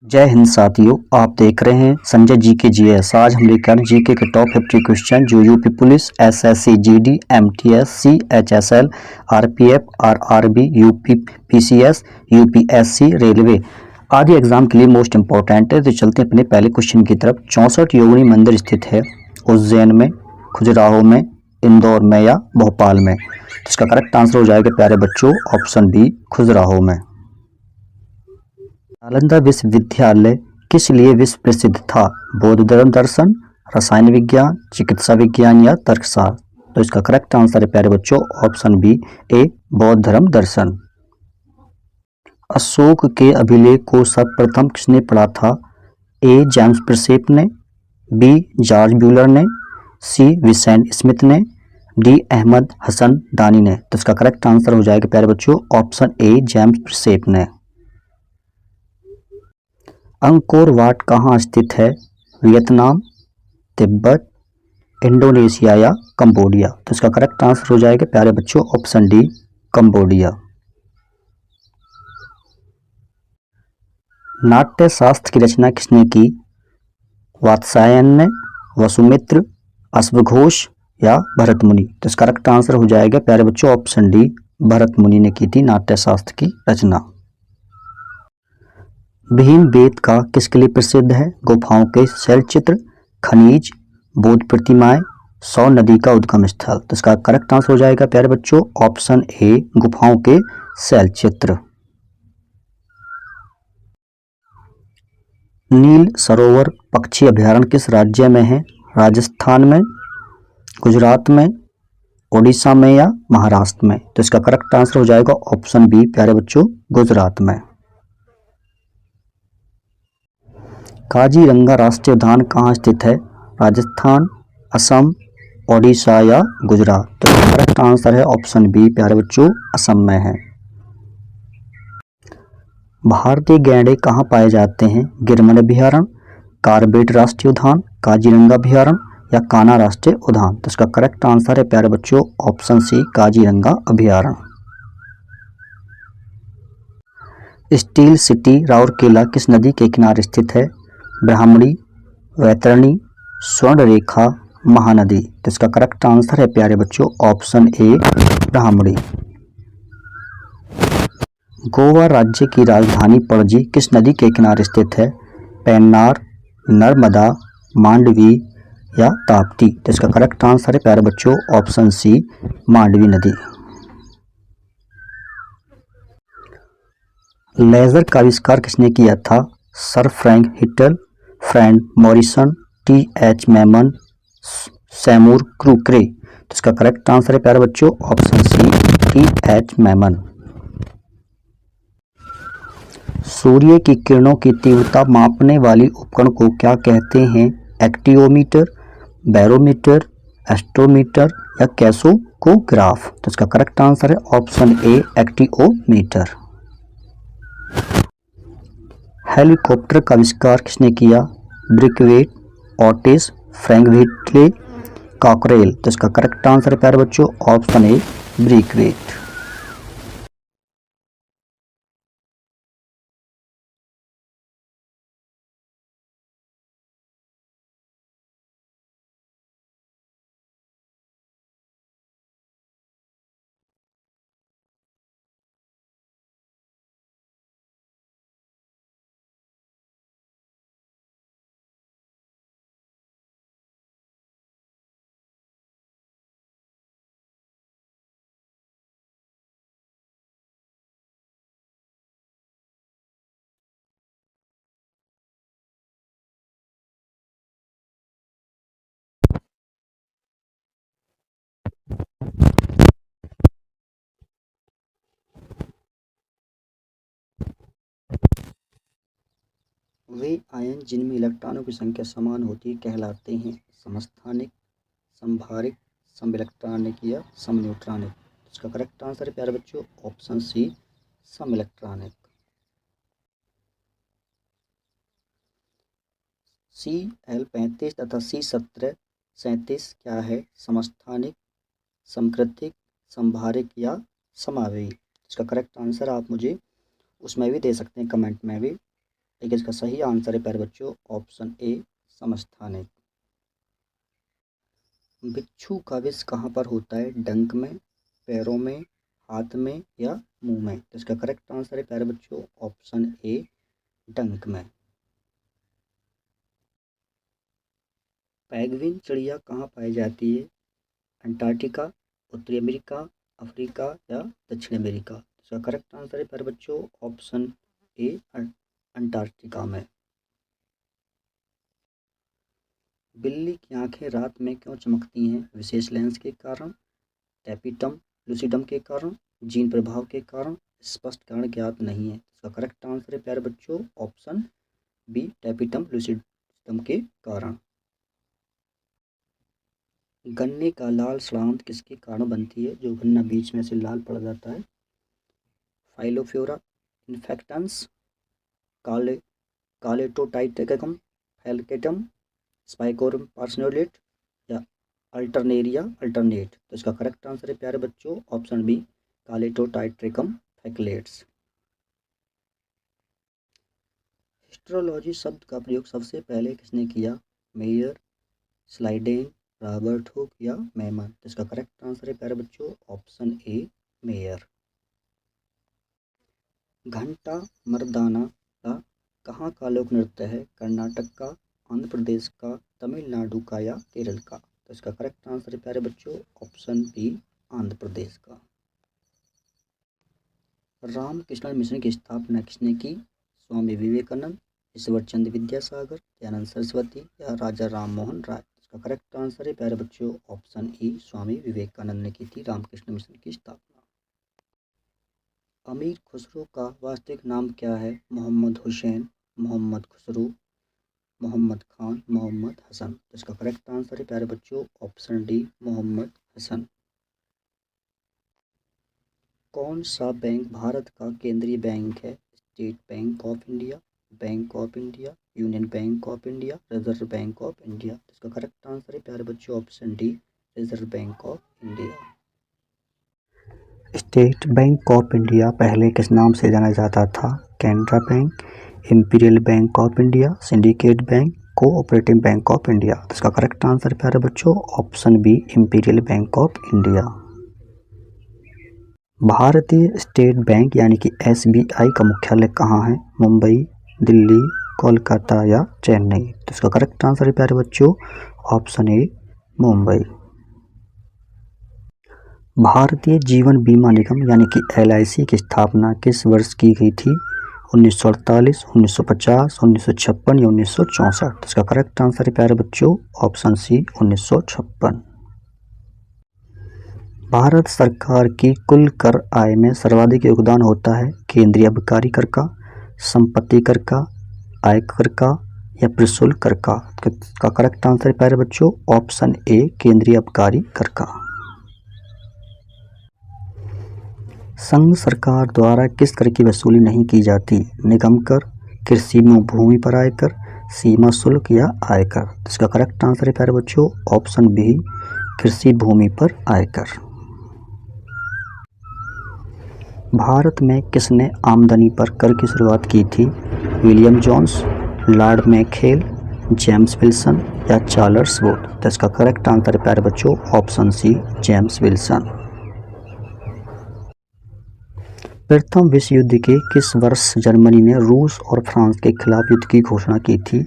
जय हिंद साथियों, आप देख रहे हैं संजय जी के जीएस। आज हम लेकर जीके के टॉप 50 क्वेश्चन जो UP police, SSC, GD, MTS, CHSL, RPF, RRB, UP PCS, UPSC, railway आदि एग्जाम के लिए मोस्ट इंपॉर्टेंट है। तो चलते हैं अपने पहले क्वेश्चन की तरफ। 64 योगिनी मंदिर स्थित है उज्जैन में, खजुराहो में, इंदौर में या भोपाल में। तो इसका करेक्ट आंसर हो जाएगा प्यारे बच्चों ऑप्शन बी, खजुराहो में। नालंदा विश्वविद्यालय किस लिए विश्व प्रसिद्ध था? बौद्ध धर्म दर्शन, रसायन विज्ञान, चिकित्सा विज्ञान या तर्कशास्त्र। तो इसका करेक्ट आंसर है प्यारे बच्चों ऑप्शन बी, ए बौद्ध धर्म दर्शन। अशोक के अभिलेख को सर्वप्रथम किसने पढ़ा था? ए जेम्स प्रिंसेप ने, बी जॉर्ज ब्यूलर ने, सी विसेंट स्मिथ ने, डी अहमद हसन दानी ने। तो इसका करेक्ट आंसर हो जाएगा प्यारे बच्चों ऑप्शन ए जेम्स प्रिंसेप ने। अंकोर वाट कहाँ स्थित है? वियतनाम, तिब्बत, इंडोनेशिया या कंबोडिया। तो इसका करेक्ट आंसर हो जाएगा प्यारे बच्चों ऑप्शन डी, कंबोडिया। नाट्य शास्त्र की रचना किसने की? वात्स्यायन ने, वसुमित्र, अश्वघोष या भरत मुनि। तो इसका करेक्ट आंसर हो जाएगा प्यारे बच्चों ऑप्शन डी, भरत मुनि ने की थी नाट्य शास्त्र की रचना। भीम बेटका किसके लिए प्रसिद्ध है? गुफाओं के शैलचित्र, खनिज, बौद्ध प्रतिमाएं, सौ नदी का उद्गम स्थल। तो इसका करेक्ट आंसर हो जाएगा प्यारे बच्चों ऑप्शन ए, गुफाओं के शैलचित्र। नील सरोवर पक्षी अभयारण्य किस राज्य में है? राजस्थान में, गुजरात में, ओडिशा में या महाराष्ट्र में। तो इसका करेक्ट आंसर हो जाएगा ऑप्शन बी प्यारे बच्चों, गुजरात में। काजीरंगा राष्ट्रीय उद्यान कहाँ स्थित है? राजस्थान, असम, ओडिशा या गुजरात। तो करेक्ट आंसर है ऑप्शन बी प्यारे बच्चों, असम में है। भारतीय गैंडे कहाँ पाए जाते हैं? गिरमन अभयारण्य, कार्बेट राष्ट्रीय उद्यान, काजीरंगा अभयारण्य या कान्हा राष्ट्रीय उद्यान। तो इसका करेक्ट आंसर है प्यारे बच्चों ऑप्शन सी, काजीरंगा अभयारण्य। स्टील सिटी राउरकेला किस नदी के किनारे स्थित है? ब्राह्मणी, वैतरणी, स्वर्णरेखा, महानदी। तो इसका करेक्ट आंसर है प्यारे बच्चों ऑप्शन ए, ब्राह्मणी। गोवा राज्य की राजधानी पणजी किस नदी के किनारे स्थित है? पेन्नार, नर्मदा, मांडवी या ताप्ती। तो इसका करेक्ट आंसर है प्यारे बच्चों ऑप्शन सी, मांडवी नदी। लेजर का आविष्कार किसने किया था? Sir Frank Whittle, Frank Morrison, T H. Maiman, Seymour Cray. तो इसका करेक्ट आंसर है प्यारे बच्चों ऑप्शन सी, टी.एच. मैमन। सूर्य की किरणों की तीव्रता मापने वाली उपकरण को क्या कहते हैं? एक्टियोमीटर, बैरोमीटर, एस्ट्रोमीटर या कैसोकोग्राफ। तो इसका करेक्ट आंसर है ऑप्शन ए, एक्टियोमीटर। हेलीकॉप्टर का आविष्कार किसने किया? ब्रिकवेट, ऑटिस, फ्रैंक व्हिटले, कॉकरेल। तो इसका करेक्ट आंसर है प्यारे बच्चों ऑप्शन ए, ब्रिकवेट। वे आयन जिनमें इलेक्ट्रॉनों की संख्या समान होती है कहलाते हैं समस्थानिक, संभारिक, समइलेक्ट्रॉनिक या समन्यूट्रॉनिक। इसका करेक्ट आंसर है प्यारे बच्चों ऑप्शन सी, समइलेक्ट्रॉनिक। Cl35 तथा C1737 क्या है? समस्थानिक, समकृतिक, संभारिक या समावेयी। इसका करेक्ट आंसर आप मुझे उसमें भी दे सकते हैं कमेंट में भी। देखिए इसका सही आंसर है प्यारे बच्चों ऑप्शन ए समस्थानिक। बिच्छू का विष कहाँ पर होता है? डंक में, पैरों में, हाथ में या मुंह में? तो इसका करेक्ट आंसर है प्यारे बच्चों ऑप्शन ए डंक में। पेंगुइन चिड़िया कहाँ पाई जाती है? अंटार्कटिका, उत्तरी अमेरिका, अफ्रीका या दक्षिण अमेरिका? इसका करेक्ट आंसर है प्यारे बच्चों ऑप्शन ए अंटार्कटिका में। बिल्ली की आंखें रात में क्यों चमकती हैं? विशेष लेंस के कारण, टैपिटम लूसिडम के कारण, जीन प्रभाव के कारण, स्पष्ट कारण ज्ञात नहीं है। इसका करेक्ट आंसर है प्यारे बच्चों ऑप्शन बी टैपिटम लूसिडम के कारण। गन्ने का लाल सड़ांध किसके कारण बनती है? जो गन्ना बीच में से लाल पड़ जाता है। फाइलोफ्लोरा इन्फेक्टन्स, काले कालेटोटाइटेकम, फेलकेटम, स्पाइकोरम पार्सनोलेट या अल्टरनेरिया अल्टरनेट? तो इसका करेक्ट आंसर है प्यारे बच्चों ऑप्शन बी कालेटोटाइट्रिकम फैक्लेट्स। हिस्ट्रोलॉजी शब्द का प्रयोग सबसे पहले किसने किया? मेयर, स्लाइडेन, रॉबर्ट हुक या मैमन? तो इसका करेक्ट आंसर है प्यारे बच्चों ऑप्शन ए मेयर। घंटा मर्दाना का कहाँ का लोक नृत्य है? कर्नाटक का, आंध्र प्रदेश का, तमिलनाडु का या केरल का? तो इसका करेक्ट आंसर है प्यारे बच्चों ऑप्शन बी आंध्र प्रदेश का। रामकृष्ण मिशन की स्थापना किसने की? स्वामी विवेकानंद, ईश्वरचंद विद्यासागर, दयानंद सरस्वती या राजा राम मोहन राय? इसका करेक्ट आंसर है प्यारे बच्चों ऑप्शन ई स्वामी विवेकानंद ने की थी रामकृष्ण मिशन की स्थापना। अमीर खुसरो का वास्तविक नाम क्या है? मोहम्मद हुसैन, मोहम्मद खुसरो, मोहम्मद खान, मोहम्मद हसन? इसका करेक्ट आंसर है प्यारे बच्चों ऑप्शन डी मोहम्मद हसन। कौन सा बैंक भारत का केंद्रीय बैंक है? State Bank of India, Bank of India, Union Bank of India, Reserve Bank of India? इसका करेक्ट आंसर है प्यारे बच्चों option D Reserve Bank of India. State Bank of India पहले किस नाम से जाना जाता था? Canara Bank, Imperial Bank of India, Syndicate Bank, Cooperative Bank of India? इसका करेक्ट आंसर प्यारे बच्चों option B Imperial Bank of India. भारतीय स्टेट बैंक यानी कि एसबीआई का मुख्यालय कहाँ है? मुंबई, दिल्ली, कोलकाता या चेन्नई? तो इसका करेक्ट आंसर है प्यारे बच्चों ऑप्शन ए मुंबई। भारतीय जीवन बीमा निगम यानी कि एलआईसी की स्थापना किस वर्ष की गई थी? 1948, 1950, 1956 या 1964? इसका करेक्ट आंसर है प्यारे बच्चों ऑप्शन सी 1956। भारत सरकार की कुल कर आय में सर्वाधिक योगदान होता है केंद्रीय आबकारी कर का, संपत्ति कर का, आयकर का या प्रशुल्क कर का? इसका करेक्ट आंसर है प्यारे बच्चों ऑप्शन ए केंद्रीय आबकारी कर का। संघ सरकार द्वारा किस कर की वसूली नहीं की जाती? निगम कर, कृषि भूमि पर आयकर, सीमा शुल्क या आयकर? इसका करेक्ट आंसर है प्यारे बच्चों ऑप्शन बी कृषि भूमि पर आयकर। भारत में किसने आमदनी पर कर की शुरुआत की थी? William Jones, Lord Macaulay, James Wilson या चार्ल्स वुड? तो इसका करेक्ट आंसर है प्यारे बच्चों ऑप्शन सी जेम्स विल्सन। प्रथम विश्व युद्ध के किस वर्ष जर्मनी ने रूस और फ्रांस के खिलाफ युद्ध की घोषणा की थी?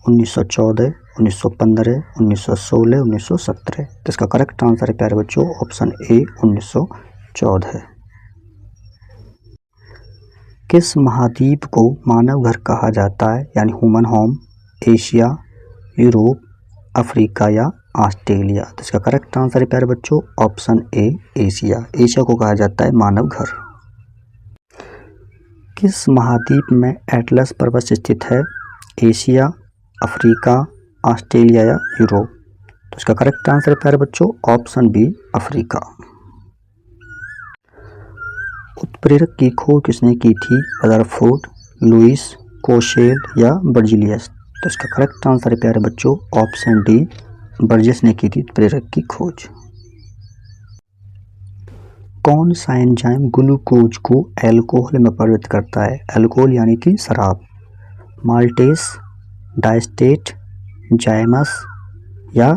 1914, 1915, 1916, 1917? तो इसका करेक्ट आंसर है प्यारे बच्चों ऑप्शन ए 1914। किस महाद्वीप को मानव घर कहा जाता है यानी human home? Asia, Europe, Africa या ऑस्ट्रेलिया? तो इसका करेक्ट आंसर है प्यारे बच्चों ऑप्शन ए एशिया। एशिया को कहा जाता है मानव घर। किस महाद्वीप में एटलस पर्वत स्थित है? एशिया, अफ्रीका, ऑस्ट्रेलिया या यूरोप? तो इसका करेक्ट आंसर है प्यारे बच्चों ऑप्शन बी अफ्रीका। उत्प्रेरक की खोज किसने की थी? रदरफोर्ड, लुईस, कोशेल या बर्जीलियस? तो इसका करेक्ट आंसर है प्यारे बच्चों ऑप्शन डी बर्जेस ने की थी उत्प्रेरक की खोज। कौन सा एंजाइम ग्लूकोज को अल्कोहल में परिवर्तित करता है? अल्कोहल यानी कि शराब। माल्टेस, डायस्टेट, जाइमस या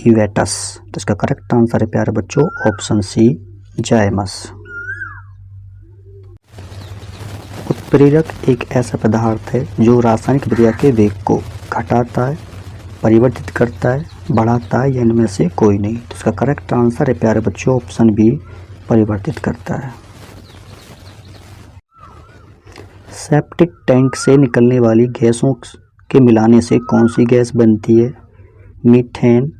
यूवेटस। तो इसका करेक्ट आंसर है प्यारे बच्चों ऑप्शन सी जाइमस। उत्प्रेरक एक ऐसा पदार्थ है जो रासायनिक क्रिया के वेग को घटाता है, परिवर्तित करता है, बढ़ाता है या इनमें से कोई नहीं। तो इसका करेक्ट आंसर है प्यारे बच्चों ऑप्शन बी परिवर्तित करता है। सेप्टिक टैंक से निकलने वाली गैसों के मिलाने से कौन सी गैस बनती है? मीथेन,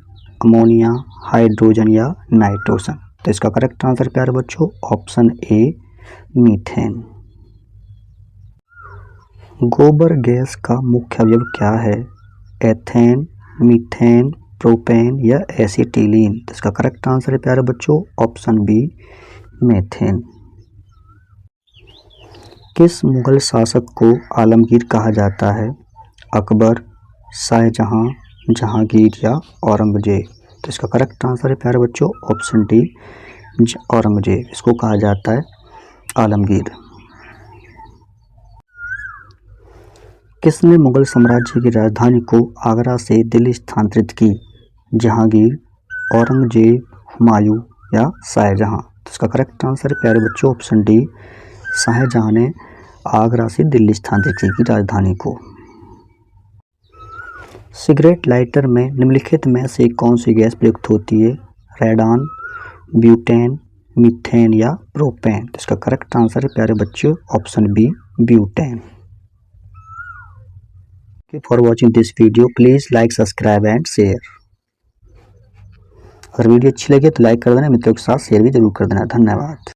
अमोनिया, हाइड्रोजन या नाइट्रोजन। तो इसका करेक्ट आंसर प्यारे बच्चों ऑप्शन ए मीथेन। गोबर गैस का मुख्य अवयव क्या है? एथेन, मीथेन, प्रोपेन या एसिटिलीन। तो इसका करेक्ट आंसर है प्यारे बच्चों ऑप्शन बी मीथेन। किस मुगल शासक को आलमगीर कहा जाता है? अकबर, शाहजहां, जहांगीर या औरंगजेब। तो इसका करेक्ट आंसर है प्यारे बच्चों ऑप्शन डी औरंगजेब। इसको कहा जाता है आलमगीर। किसने मुगल साम्राज्य की राजधानी को आगरा से दिल्ली स्थानांतरित की? जहांगीर, औरंगजेब, हुमायूं या शाहजहां। तो इसका करेक्ट आंसर है प्यारे बच्चों ऑप्शन डी शाहजहां ने आगरा से दिल्ली स्थानांतरित की राजधानी को। सिगरेट लाइटर में निम्नलिखित में से कौन सी गैस प्रयुक्त होती है? रेडान, ब्यूटेन, मीथेन या प्रोपेन। तो इसका करेक्ट आंसर है प्यारे बच्चों option B butane. For watching this video, please like, subscribe and share। अगर वीडियो अच्छी लगे तो लाइक कर देना, मित्रों के साथ शेयर भी जरूर कर देना। धन्यवाद।